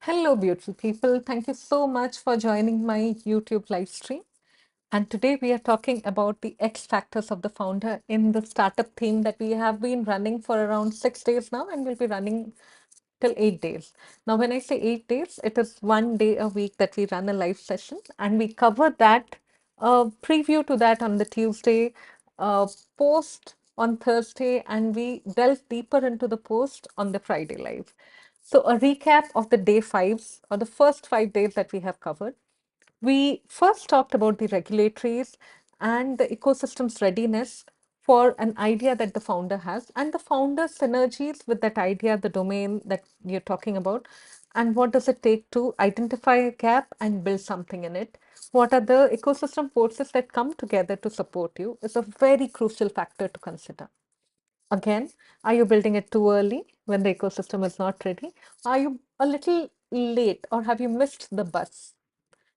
Hello, beautiful people. Thank you so much for joining my YouTube live stream. And today we are talking about the X factors of the founder in the startup theme that we have been running for around 6 days now, and we'll be running till 8 days. Now, when I say 8 days, it is one day a week that we run a live session, and we cover that preview to that on the Tuesday, post on Thursday, and we delve deeper into the post on the Friday live. So, a recap of the day fives or the first 5 days that we have covered. We first talked about the regulatories and the ecosystem's readiness for an idea that the founder has and the founder's synergies with that idea, the domain that you're talking about, and what does it take to identify a gap and build something in it. What are the ecosystem forces that come together to support you is a very crucial factor to consider. Again, are you building it too early when the ecosystem is not ready? Are you a little late or have you missed the bus?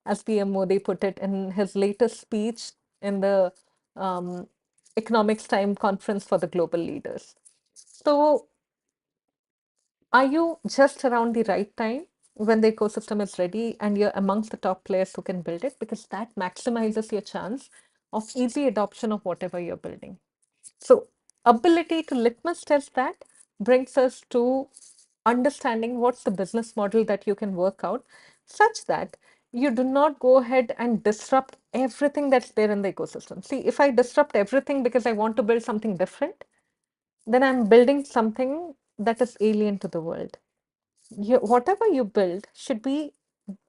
As PM Modi put it in his latest speech in the um, Economics Time conference for the global leaders. So, are you just around the right time when the ecosystem is ready and you're amongst the top players who can build it? Because that maximizes your chance of easy adoption of whatever you're building. So, ability to litmus test that brings us to understanding what's the business model that you can work out such that you do not go ahead and disrupt everything that's there in the ecosystem. See, if I disrupt everything because I want to build something different, then I'm building something that is alien to the world. Whatever you build should be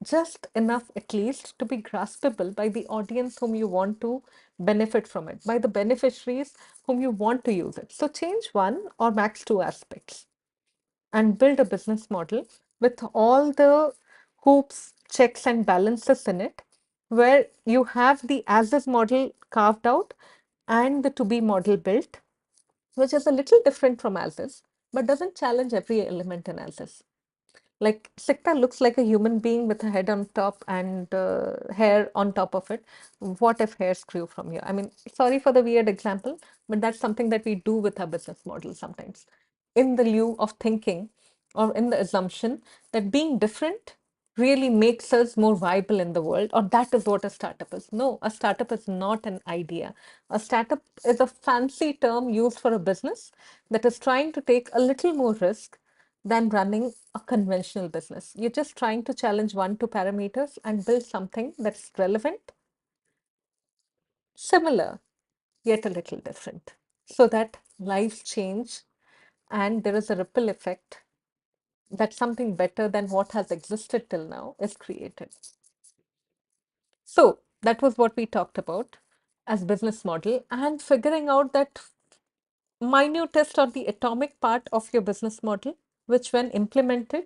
just enough, at least, to be graspable by the audience whom you want to benefit from it, by the beneficiaries whom you want to use it. So, change one or max two aspects and build a business model with all the hoops, checks, and balances in it, where you have the as is model carved out and the to be model built, which is a little different from as is, but doesn't challenge every element in as is. Like Sikta looks like a human being with a head on top and hair on top of it. What if hairs grew from here? I mean, sorry for the weird example, but that's something that we do with our business model sometimes. In the lieu of thinking or in the assumption that being different really makes us more viable in the world, or that is what a startup is. No, a startup is not an idea. A startup is a fancy term used for a business that is trying to take a little more risk than running a conventional business. You're just trying to challenge one, two parameters and build something that's relevant, similar, yet a little different, so that lives change and there is a ripple effect that something better than what has existed till now is created. So that was what we talked about as business model and figuring out that minutest or the atomic part of your business model, which when implemented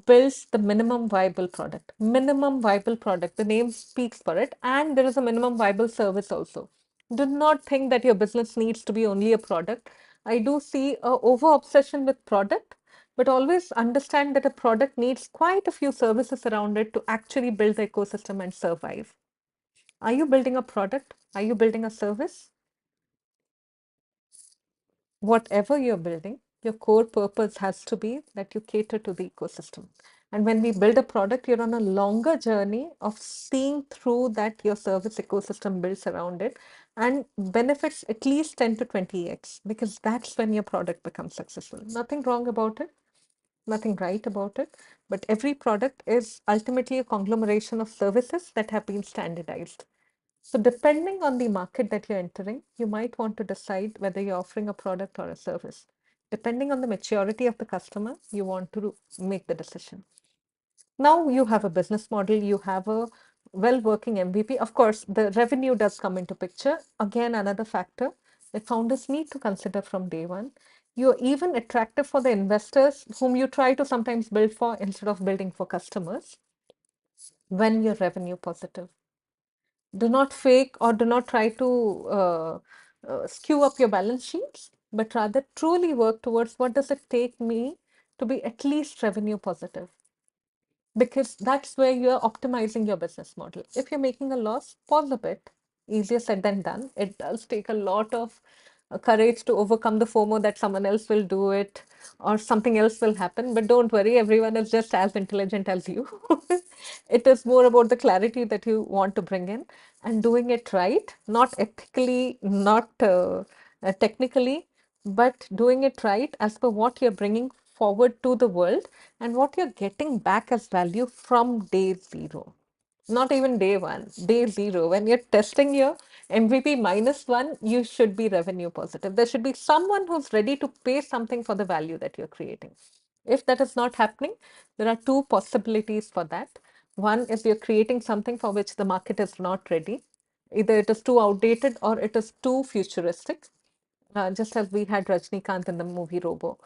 builds the minimum viable product. Minimum viable product, the name speaks for it, and there is a minimum viable service also. Do not think that your business needs to be only a product. I do see a over obsession with product, but always understand that a product needs quite a few services around it to actually build the ecosystem and survive. Are you building a product? Are you building a service? Whatever you're building, your core purpose has to be that you cater to the ecosystem. And when we build a product, you're on a longer journey of seeing through that your service ecosystem builds around it and benefits at least 10 to 20x, because that's when your product becomes successful. Nothing wrong about it, nothing right about it, but every product is ultimately a conglomeration of services that have been standardized. So depending on the market that you're entering, you might want to decide whether you're offering a product or a service. Depending on the maturity of the customer, you want to make the decision. Now you have a business model, you have a well-working MVP. Of course, the revenue does come into picture. Again, another factor that founders need to consider from day one. You're even attractive for the investors whom you try to sometimes build for instead of building for customers when you're revenue positive. Do not fake or do not try to skew up your balance sheets, but rather truly work towards what does it take me to be at least revenue positive, because that's where you're optimizing your business model. If you're making a loss, pause a bit. Easier said than done. It does take a lot of courage to overcome the FOMO that someone else will do it, or something else will happen. But don't worry, everyone is just as intelligent as you. It is more about the clarity that you want to bring in and doing it right, not ethically, not technically, but doing it right as per what you're bringing forward to the world and what you're getting back as value from day zero. Not even day one, day zero. When you're testing your MVP -1, you should be revenue positive. There should be someone who's ready to pay something for the value that you're creating. If that is not happening, there are two possibilities for that. One is you're creating something for which the market is not ready. Either it is too outdated or it is too futuristic, just as we had Rajnikant in the movie Robo.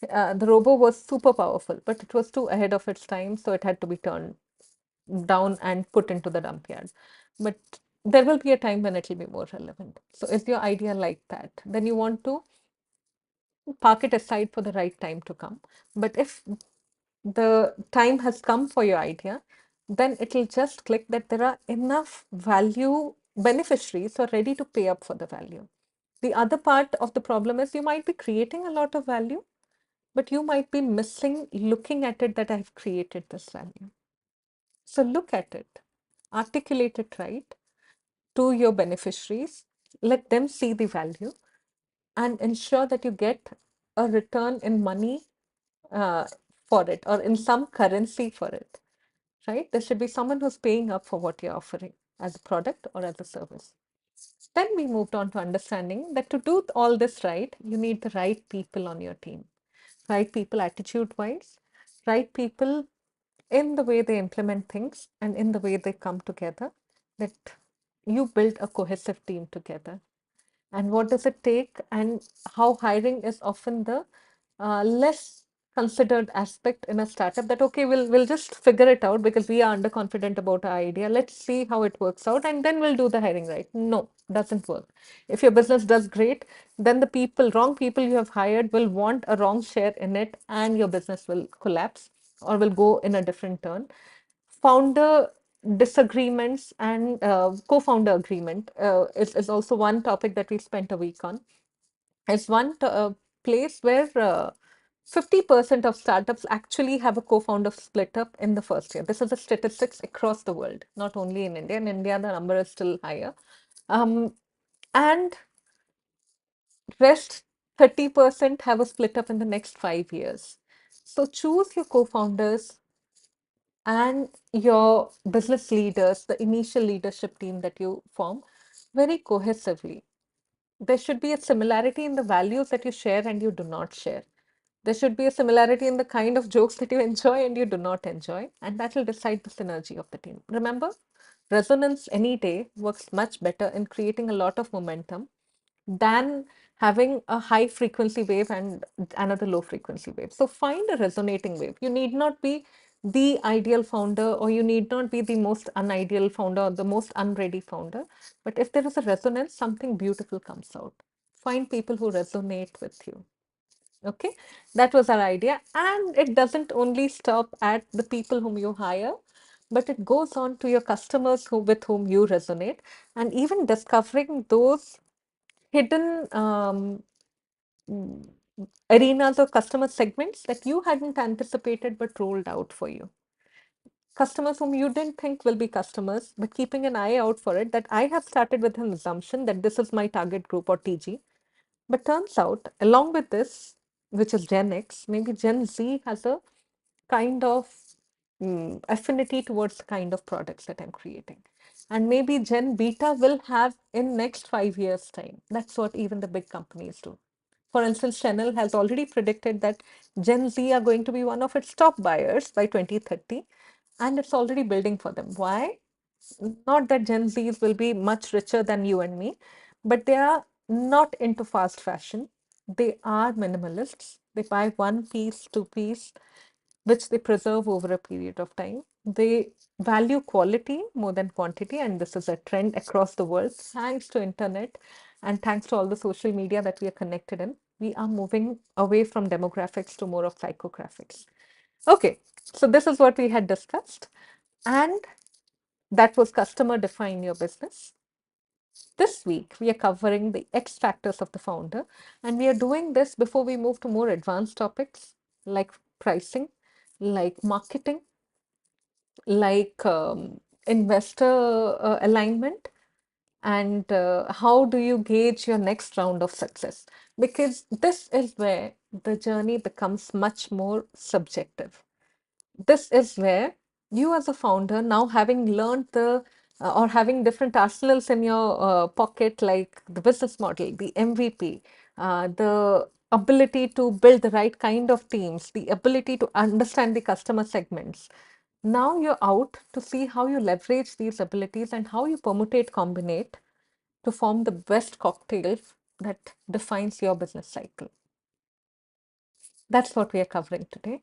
The Robo was super powerful, but it was too ahead of its time, so it had to be turned down and put into the dump yard. But there will be a time when it will be more relevant. So is your idea like that? Then you want to park it aside for the right time to come. But if the time has come for your idea, then it will just click that there are enough value beneficiaries who are ready to pay up for the value. The other part of the problem is you might be creating a lot of value, but you might be missing looking at it that I've created this value. So look at it, articulate it right to your beneficiaries, let them see the value, and ensure that you get a return in money uh, for it or in some currency for it, right? There should be someone who's paying up for what you're offering as a product or as a service. Then we moved on to understanding that to do all this right, you need the right people on your team, right people attitude wise, right people in the way they implement things and in the way they come together, that you build a cohesive team together. And what does it take, and how hiring is often the less considered aspect in a startup, that okay, we'll just figure it out because we are underconfident about our idea, let's see how it works out and then we'll do the hiring. Right? No, doesn't work. If your business does great, then the wrong people you have hired will want a wrong share in it and your business will collapse or will go in a different turn. Founder disagreements and co-founder agreement is also one topic that we spent a week on. It's one place where 50% of startups actually have a co-founder split up in the first year. This is the statistics across the world, not only in India. In India, the number is still higher. And rest 30% have a split up in the next 5 years. So choose your co-founders and your business leaders, the initial leadership team that you form, very cohesively. There should be a similarity in the values that you share and you do not share. There should be a similarity in the kind of jokes that you enjoy and you do not enjoy, and that will decide the synergy of the team. Remember, resonance any day works much better in creating a lot of momentum than having a high frequency wave and another low frequency wave. So find a resonating wave. You need not be the ideal founder, or you need not be the most unideal founder or the most unready founder. But if there is a resonance, something beautiful comes out. Find people who resonate with you. Okay, that was our idea. And it doesn't only stop at the people whom you hire, but it goes on to your customers with whom you resonate, and even discovering those hidden mm, arenas or customer segments that you hadn't anticipated but rolled out for you. Customers whom you didn't think will be customers, but keeping an eye out for it, that I have started with an assumption that this is my target group or TG. But turns out, along with this, which is Gen X, maybe Gen Z has a kind of affinity towards the kind of products that I'm creating. And maybe Gen Beta will have in next 5 years' time. That's what even the big companies do. For instance, Chanel has already predicted that Gen Z are going to be one of its top buyers by 2030, and it's already building for them. Why? Not that Gen Zs will be much richer than you and me, but they are not into fast fashion. They are minimalists. They buy one piece, two piece, which they preserve over a period of time. They value quality more than quantity, and this is a trend across the world. Thanks to internet and thanks to all the social media that we are connected in, we are moving away from demographics to more of psychographics. Okay, so this is what we had discussed, and that was customer define your business. This week, we are covering the X factors of the founder, and we are doing this before we move to more advanced topics like pricing, like marketing, like investor alignment, and how do you gauge your next round of success? Because this is where the journey becomes much more subjective. This is where you, as a founder, now having learned the or having different arsenals in your pocket, like the business model, the MVP, the ability to build the right kind of teams, the ability to understand the customer segments. Now you're out to see how you leverage these abilities and how you permutate, combinate to form the best cocktail that defines your business cycle. That's what we are covering today.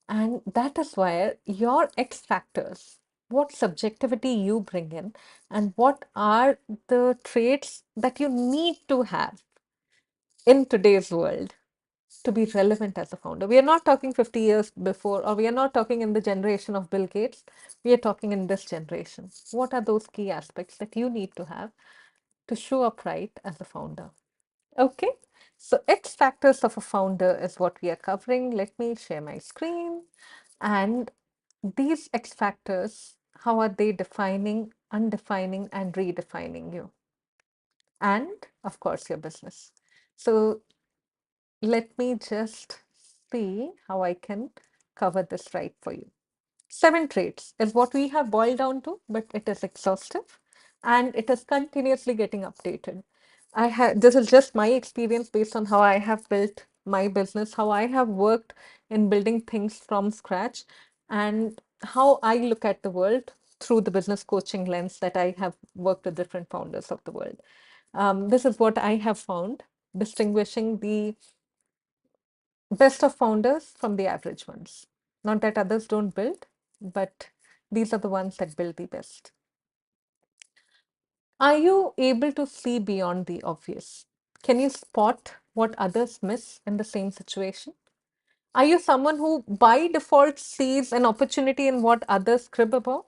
And that is where your X factors, what subjectivity you bring in, and what are the traits that you need to have in today's world to be relevant as a founder. We are not talking 50 years before, or we are not talking in the generation of Bill Gates. We are talking in this generation. What are those key aspects that you need to have to show up right as a founder? Okay, so X factors of a founder is what we are covering. Let me share my screen. And these X factors, how are they defining, undefining, and redefining you? And of course, your business. So let me just see how I can cover this right for you. 7 traits is what we have boiled down to, but it is exhaustive and it is continuously getting updated. I have This is just my experience based on how I have built my business, how I have worked in building things from scratch, and how I look at the world through the business coaching lens that I have worked with different founders of the world. This is what I have found distinguishing the best of founders from the average ones. Not that others don't build, but these are the ones that build the best. Are you able to see beyond the obvious? Can you spot what others miss in the same situation? Are you someone who by default sees an opportunity in what others crib about?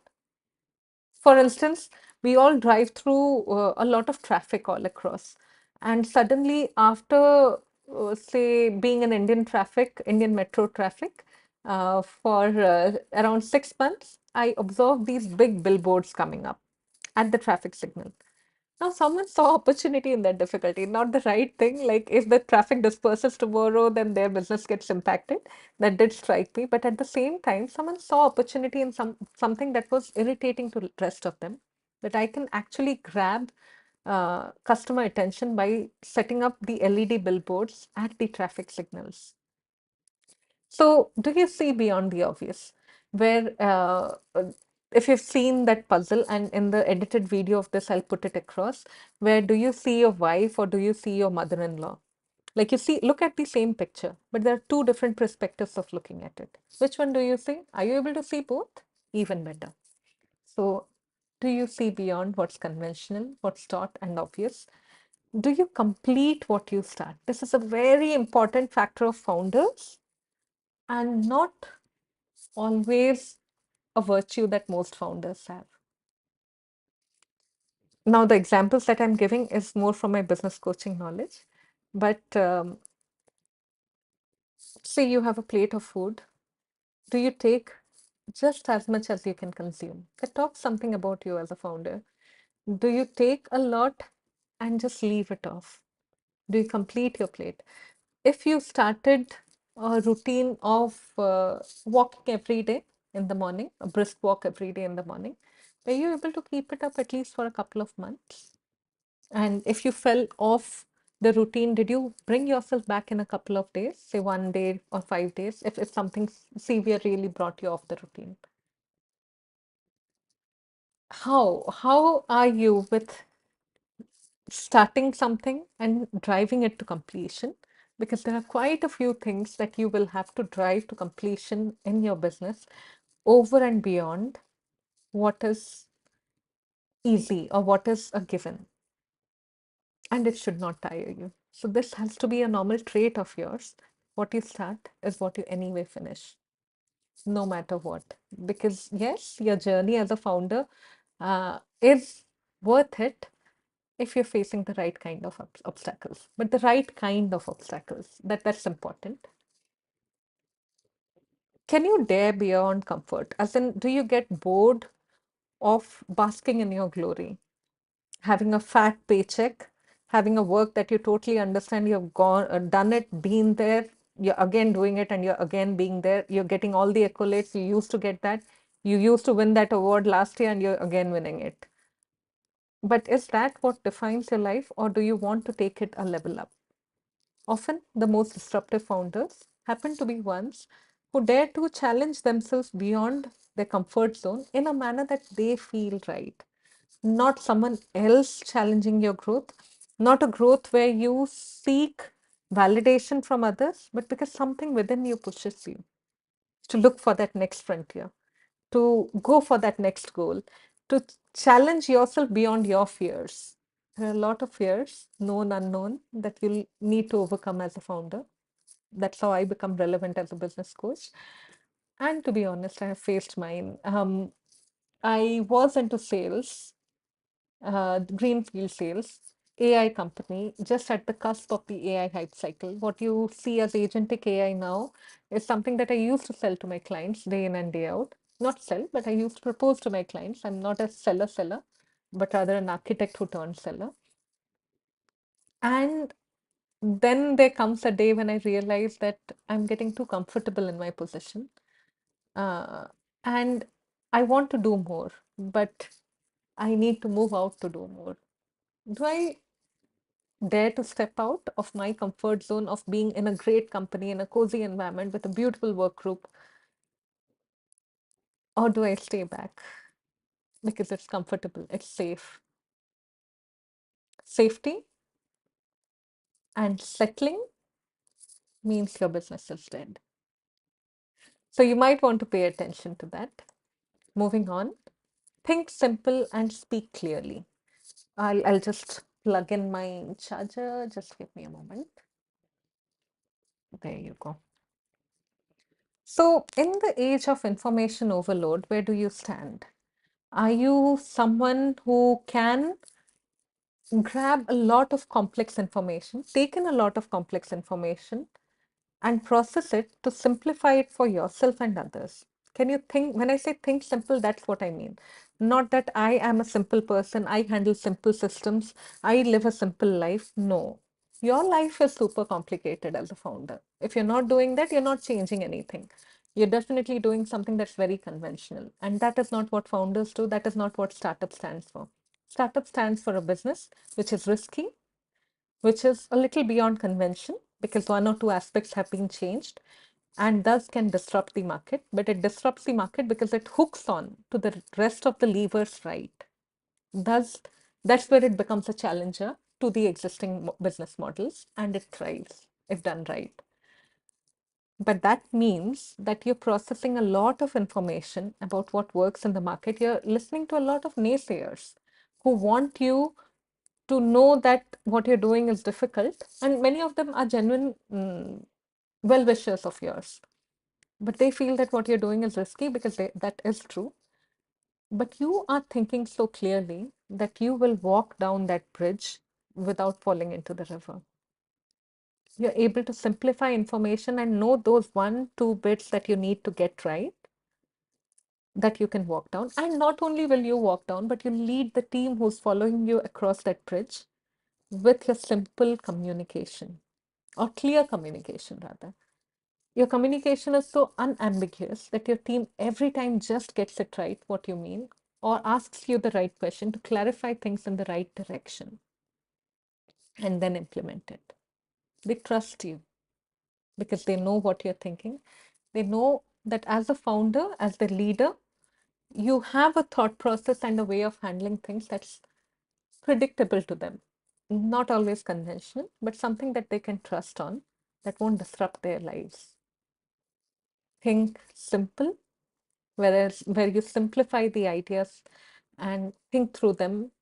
For instance, we all drive through a lot of traffic all across, and suddenly, after say being in Indian traffic, Indian metro traffic, for around 6 months, I observed these big billboards coming up at the traffic signal. Now, someone saw opportunity in that difficulty, not the right thing. Like if the traffic disperses tomorrow, then their business gets impacted. That did strike me. But at the same time, someone saw opportunity in something that was irritating to the rest of them. That I can actually grab customer attention by setting up the LED billboards at the traffic signals. So, do you see beyond the obvious? Where, if you've seen that puzzle, and in the edited video of this, I'll put it across, where do you see your wife or do you see your mother-in-law? Like you see, look at the same picture, but there are two different perspectives of looking at it. Which one do you see? Are you able to see both? Even better. So, do you see beyond what's conventional, what's taught and obvious? Do you complete what you start? This is a very important factor of founders and not always a virtue that most founders have. Now, the examples that I'm giving is more from my business coaching knowledge, but say you have a plate of food. Do you take just as much as you can consume? That talks something about you as a founder. Do you take a lot and just leave it off? Do you complete your plate? If you started a routine of walking every day in the morning, a brisk walk every day in the morning, were you able to keep it up at least for a couple of months? And if you fell off the routine, did you bring yourself back in a couple of days, say 1 day or 5 days, if something severe really brought you off the routine? How are you with starting something and driving it to completion? Because there are quite a few things that you will have to drive to completion in your business over and beyond what is easy or what is a given. And it should not tire you. So this has to be a normal trait of yours. What you start is what you anyway finish, no matter what. Because yes, your journey as a founder is worth it, if you're facing the right kind of obstacles. But the right kind of obstacles, that's important. Can you dare beyond comfort? As in, do you get bored of basking in your glory? Having a fat paycheck, having a work that you totally understand, you've done it, been there, you're again doing it, and you're again being there. You're getting all the accolades. You used to get that. You used to win that award last year, and you're again winning it. But is that what defines your life, or do you want to take it a level up? Often, the most disruptive founders happen to be ones who dare to challenge themselves beyond their comfort zone in a manner that they feel right. Not someone else challenging your growth, not a growth where you seek validation from others, but because something within you pushes you to look for that next frontier, to go for that next goal, to challenge yourself beyond your fears. There are a lot of fears, known, unknown, that you'll need to overcome as a founder. That's how I become relevant as a business coach. And to be honest, I have faced mine. I was into sales, greenfield sales, AI company, just at the cusp of the AI hype cycle. What you see as agentic AI now is something that I used to sell to my clients day in and day out. Not sell, but I used to propose to my clients. I'm not a seller, but rather an architect who turned seller. And then there comes a day when I realize that I'm getting too comfortable in my position. Uh, and I want to do more, but I need to move out to do more. Do I dare to step out of my comfort zone of being in a great company, in a cozy environment with a beautiful work group, or do I stay back because it's comfortable, it's safe? Safety and settling means your business is dead. So you might want to pay attention to that. Moving on, think simple and speak clearly. I'll just plug in my charger. Just give me a moment. There you go. So, in the age of information overload, where do you stand? Are you someone who can grab a lot of complex information, take in a lot of complex information, and process it to simplify it for yourself and others? Can you think, when I say think simple, that's what I mean. Not that I am a simple person, I handle simple systems, I live a simple life. No. Your life is super complicated as a founder. If you're not doing that, you're not changing anything. You're definitely doing something that's very conventional. And that is not what founders do. That is not what startup stands for. Startup stands for a business which is risky, which is a little beyond convention because one or two aspects have been changed and thus can disrupt the market. But it disrupts the market because it hooks on to the rest of the levers right. Thus, that's where it becomes a challenger to the existing business models and it thrives if done right. But that means that you're processing a lot of information about what works in the market. You're listening to a lot of naysayers who want you to know that what you're doing is difficult. And many of them are genuine well wishers of yours. But they feel that what you're doing is risky because that is true. But you are thinking so clearly that you will walk down that bridge without falling into the river. You're able to simplify information and know those one, two bits that you need to get right, that you can walk down. And not only will you walk down, but you lead the team who's following you across that bridge with your simple communication or clear communication, rather. Your communication is so unambiguous that your team every time just gets it right, what you mean, or asks you the right question to clarify things in the right direction and then implement it. They trust you because they know what you're thinking. They know that as a founder, as the leader, you have a thought process and a way of handling things that's predictable to them. Not always conventional, but something that they can trust on that won't disrupt their lives. Think simple, whereas where you simplify the ideas and think through them,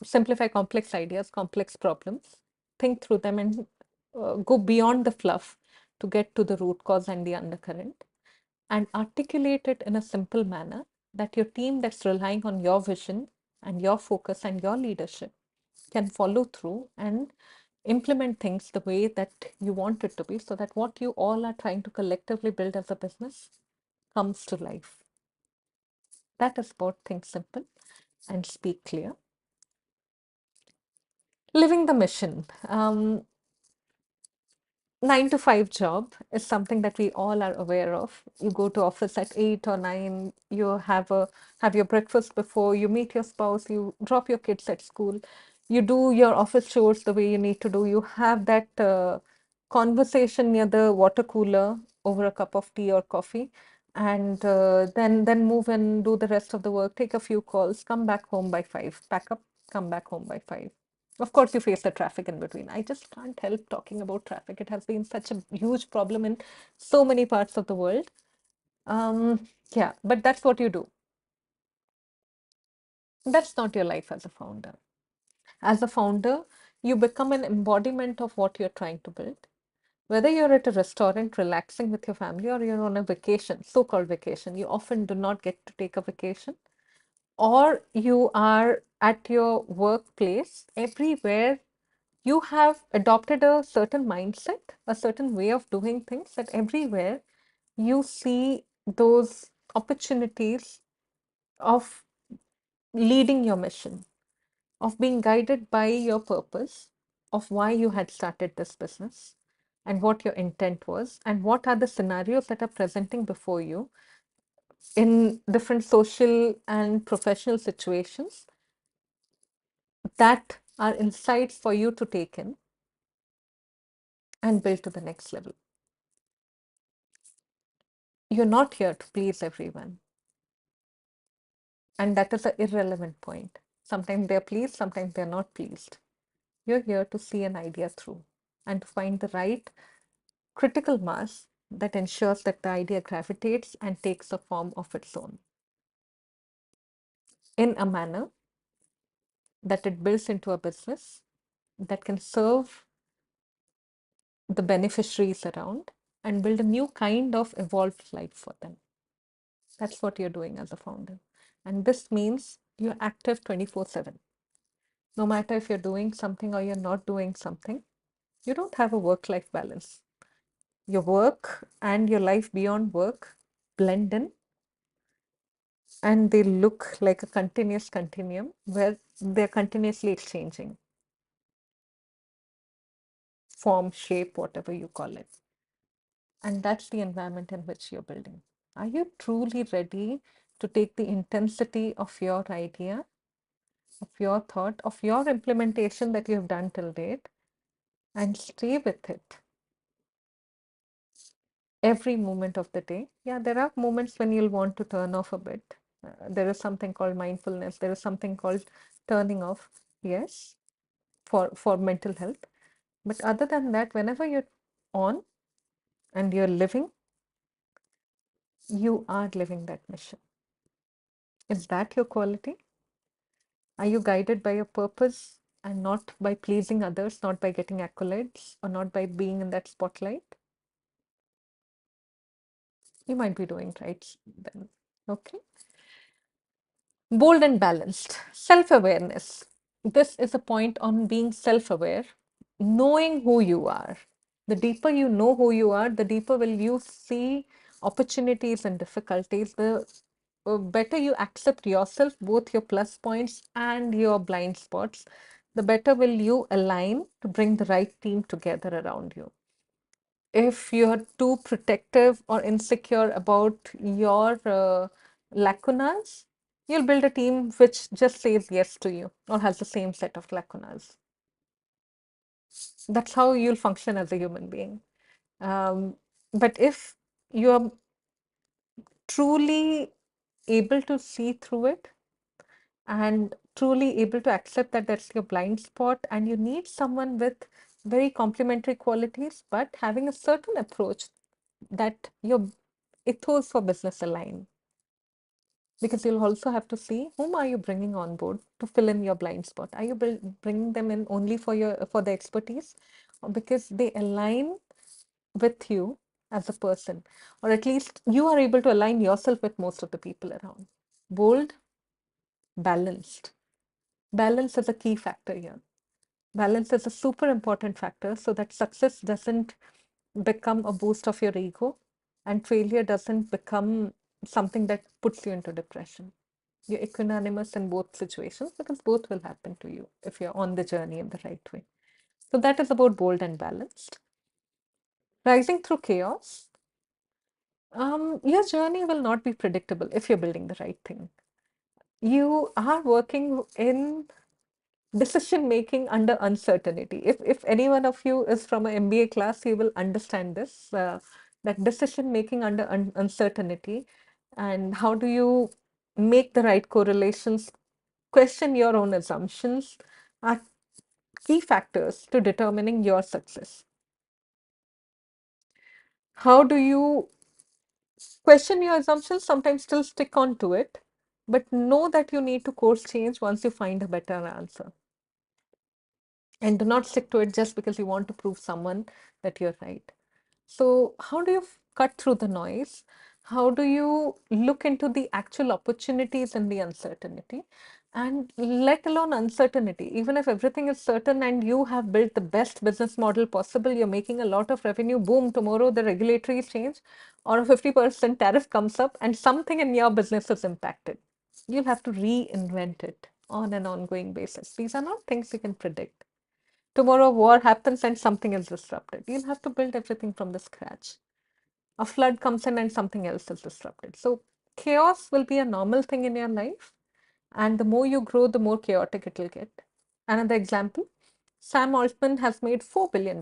simplify complex ideas, complex problems, think through them and go beyond the fluff to get to the root cause and the undercurrent and articulate it in a simple manner that your team that's relying on your vision and your focus and your leadership can follow through and implement things the way that you want it to be, so that what you all are trying to collectively build as a business comes to life. That is about think simple and speak clear. Living the mission. 9 to 5 job is something that we all are aware of. You go to office at 8 or 9, you have your breakfast before, you meet your spouse, you drop your kids at school, you do your office chores the way you need to do. You have that conversation near the water cooler over a cup of tea or coffee, and then move and do the rest of the work, take a few calls, come back home by 5, pack up, come back home by 5. Of course, you face the traffic in between. I just can't help talking about traffic. It has been such a huge problem in so many parts of the world. Yeah, but that's what you do. That's not your life as a founder. As a founder, you become an embodiment of what you're trying to build. Whether you're at a restaurant relaxing with your family or you're on a vacation, so-called vacation, you often do not get to take a vacation, or you are at your workplace, everywhere you have adopted a certain mindset, a certain way of doing things, that everywhere you see those opportunities of leading your mission, of being guided by your purpose, of why you had started this business and what your intent was, and what are the scenarios that are presenting before you in different social and professional situations that are insights for you to take in and build to the next level. You're not here to please everyone. And that is an irrelevant point. Sometimes they're pleased, sometimes they're not pleased. You're here to see an idea through and to find the right critical mass that ensures that the idea gravitates and takes a form of its own in a manner that it builds into a business that can serve the beneficiaries around and build a new kind of evolved life for them. That's what you're doing as a founder. And this means you're active 24/7. No matter if you're doing something or you're not doing something, you don't have a work-life balance. Your work and your life beyond work blend in, and they look like a continuous continuum where they're continuously exchanging form, shape, whatever you call it. And that's the environment in which you're building. Are you truly ready to take the intensity of your idea, of your thought, of your implementation that you've done till date, and stay with it every moment of the day? Yeah, there are moments when you'll want to turn off a bit. There is something called mindfulness. There is something called turning off. Yes, for mental health. But other than that, whenever you're on and you're living, you are living that mission. Is that your quality? Are you guided by your purpose and not by pleasing others, not by getting accolades, or not by being in that spotlight? You might be doing right then. Okay. Bold and balanced. Self-awareness. This is a point on being self-aware, knowing who you are. The deeper you know who you are, the deeper will you see opportunities and difficulties. The better you accept yourself, both your plus points and your blind spots, the better will you align to bring the right team together around you. If you're too protective or insecure about your lacunas, you'll build a team which just says yes to you or has the same set of lacunas. That's how you'll function as a human being. But if you're truly able to see through it and truly able to accept that that's your blind spot, and you need someone with very complementary qualities, but having a certain approach that your ethos for business align. Because you'll also have to see whom are you bringing on board to fill in your blind spot. Are you bringing them in only for the expertise, or because they align with you as a person, or at least you are able to align yourself with most of the people around? Bold, balanced. Balance is a key factor here. Balance is a super important factor so that success doesn't become a boost of your ego and failure doesn't become something that puts you into depression. You're equanimous in both situations because both will happen to you if you're on the journey in the right way. So that is about bold and balanced. Rising through chaos. Your journey will not be predictable if you're building the right thing. You are working in decision making under uncertainty. If any one of you is from an MBA class, you will understand this, that decision making under uncertainty, and how do you make the right correlations, question your own assumptions, are key factors to determining your success. How do you question your assumptions, sometimes still stick on to it, but know that you need to course change once you find a better answer. And do not stick to it just because you want to prove someone that you're right. So, how do you cut through the noise? How do you look into the actual opportunities and the uncertainty? And let alone uncertainty, even if everything is certain and you have built the best business model possible, you're making a lot of revenue, boom, tomorrow the regulatory change or a 50% tariff comes up and something in your business is impacted. You'll have to reinvent it on an ongoing basis. These are not things you can predict. Tomorrow war happens and something is disrupted. You'll have to build everything from the scratch. A flood comes in and something else is disrupted. So chaos will be a normal thing in your life. And the more you grow, the more chaotic it will get. Another example, Sam Altman has made $4 billion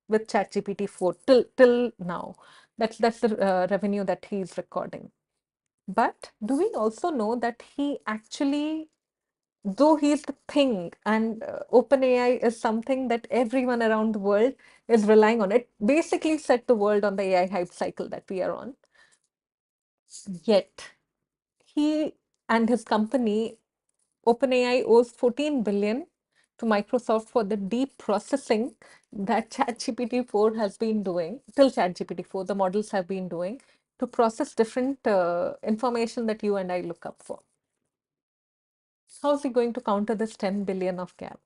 with ChatGPT 4 till now. That's the revenue that he's recording. But do we also know that he actually, though he's the thing, and OpenAI is something that everyone around the world is relying on. It basically set the world on the AI hype cycle that we are on. Yet, he and his company, OpenAI, owes 14 billion to Microsoft for the deep processing that ChatGPT 4 has been doing, till ChatGPT 4, the models have been doing to process different information that you and I look up for. How is he going to counter this 10 billion of gap?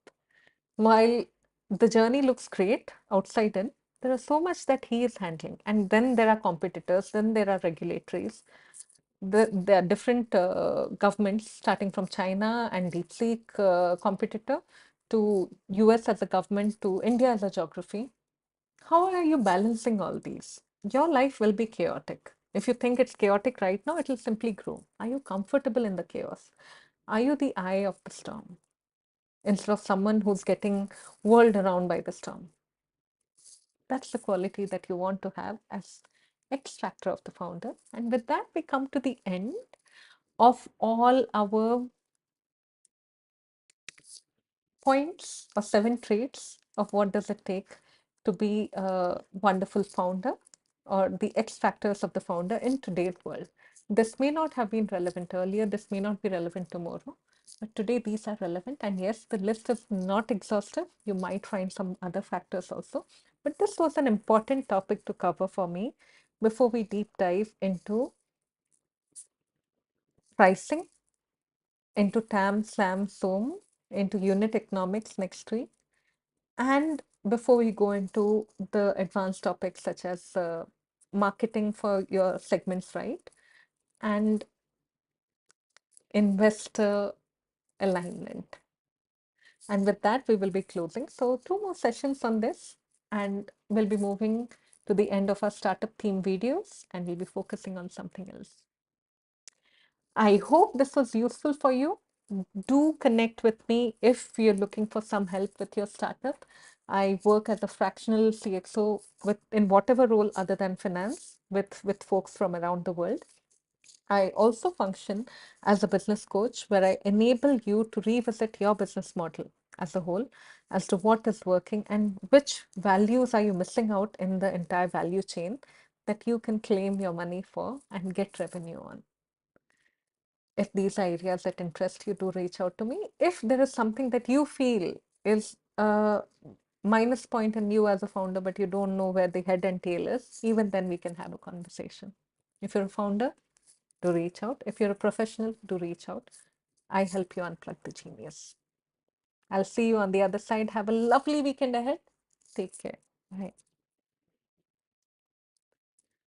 While the journey looks great outside in, there is so much that he is handling. And then there are competitors, then there are regulatories. There are different governments, starting from China and DeepSeek competitor to US as a government to India as a geography. How are you balancing all these? Your life will be chaotic. If you think it's chaotic right now, it will simply grow. Are you comfortable in the chaos? Are you the eye of the storm instead of someone who's getting whirled around by the storm? That's the quality that you want to have as X factor of the founder. And with that, we come to the end of all our points or 7 traits of what does it take to be a wonderful founder or the X factors of the founder in today's world. This may not have been relevant earlier, this may not be relevant tomorrow, but today these are relevant. And yes, the list is not exhaustive. You might find some other factors also, but this was an important topic to cover for me before we deep dive into pricing, into TAM, SAM, SOM, into unit economics next week. And before we go into the advanced topics such as marketing for your segments, right? And investor alignment. And with that, we will be closing. So, 2 more sessions on this, and we'll be moving to the end of our startup theme videos, and we'll be focusing on something else. I hope this was useful for you. Do connect with me if you're looking for some help with your startup. I work as a fractional CXO with in whatever role other than finance with folks from around the world. I also function as a business coach where I enable you to revisit your business model as a whole as to what is working and which values are you missing out in the entire value chain that you can claim your money for and get revenue on. If these are areas that interest you, do reach out to me. If there is something that you feel is a minus point in you as a founder, but you don't know where the head and tail is, even then we can have a conversation. If you're a founder, do reach out. If you're a professional, do reach out. I help you unplug the genius. I'll see you on the other side. Have a lovely weekend ahead. Take care. Bye.